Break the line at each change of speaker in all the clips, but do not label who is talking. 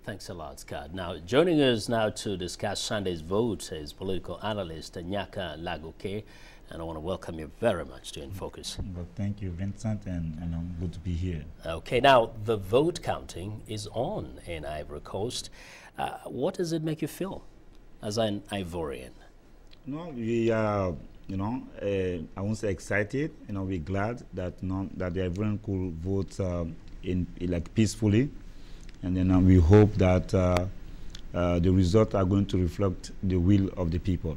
Thanks a lot, Scott. Now, joining us now to discuss Sunday's vote is political analyst Nyaka Lagoke, and I want to welcome you very much to In Focus.
Well, thank you, Vincent, and I'm good to be here.
Okay, now the vote counting is on in Ivory Coast. What does it make you feel as an Ivorian?
No, we are, I won't say excited. We're glad that that the Ivorian could vote like peacefully, and then we hope that the results are going to reflect the will of the people.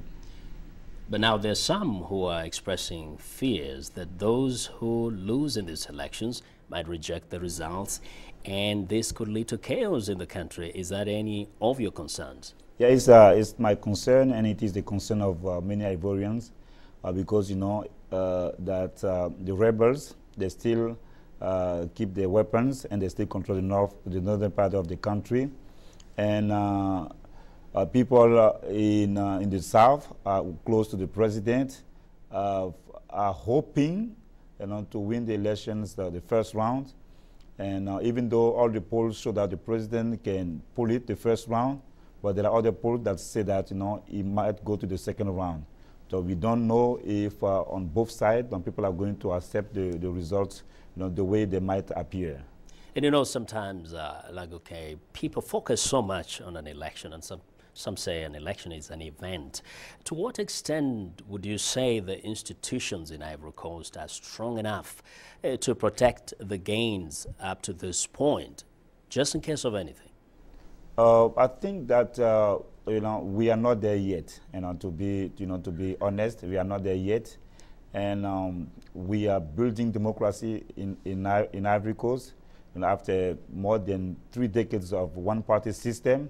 But now there's some who are expressing fears that those who lose in these elections might reject the results, and this could lead to chaos in the country. Is that any of your concerns?
Yeah, it's my concern, and it is the concern of many Ivorians, because that the rebels, they still keep their weapons and they still control the northern part of the country, and people in the south, close to the president, are hoping to win the elections, the first round, and even though all the polls show that the president can pull it the first round, but there are other polls that say that he might go to the second round. So we don't know if on both sides, when people are going to accept the results, the way they might appear.
And sometimes, Lagoke, people focus so much on an election, and some say an election is an event. To what extent would you say the institutions in Ivory Coast are strong enough to protect the gains up to this point, just in case of anything?
I think that we are not there yet. To be honest, we are not there yet, and we are building democracy in Ivory Coast, after more than 3 decades of one-party system.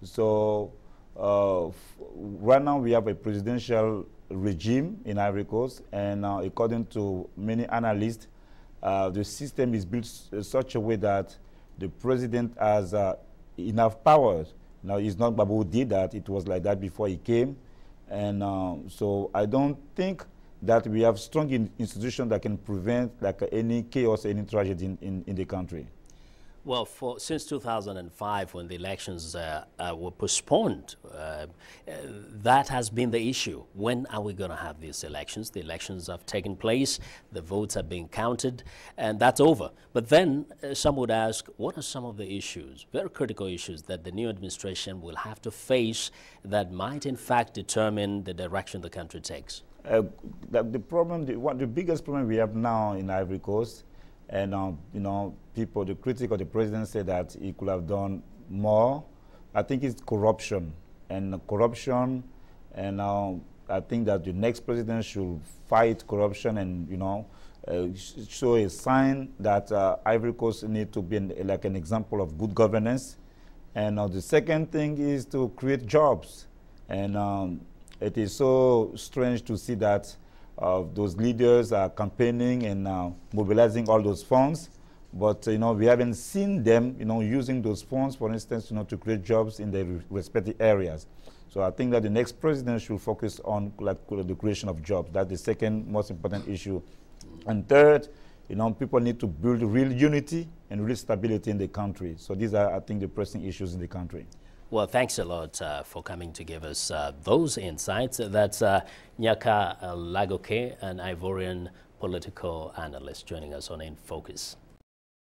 So right now we have a presidential regime in Ivory Coast, and according to many analysts, the system is built in such a way that the president has enough powers. Now, it's not Babu who did that. It was like that before he came. And so I don't think that we have strong institutions that can prevent any chaos, any tragedy in the country.
Well, since 2005, when the elections were postponed, that has been the issue. When are we going to have these elections? The elections have taken place, the votes are being counted, and that's over. But then some would ask, what are some of the issues, very critical issues, that the new administration will have to face that might, in fact, determine the direction the country takes?
The biggest problem we have now in Ivory Coast, and people, the critic of the president said that he could have done more. I think it's corruption, and I think that the next president should fight corruption and show a sign that Ivory Coast need to be like an example of good governance. And the second thing is to create jobs, and it is so strange to see that those leaders are campaigning and mobilizing all those funds, but we haven't seen them using those funds, for instance, to create jobs in their respective areas. So I think that the next president should focus on the creation of jobs. That's the second most important issue. And third, people need to build real unity and real stability in the country. So these are, I think, the pressing issues in the country.
Well, thanks a lot for coming to give us those insights. That's Nyaka Lagoke, an Ivorian political analyst, joining us on In Focus.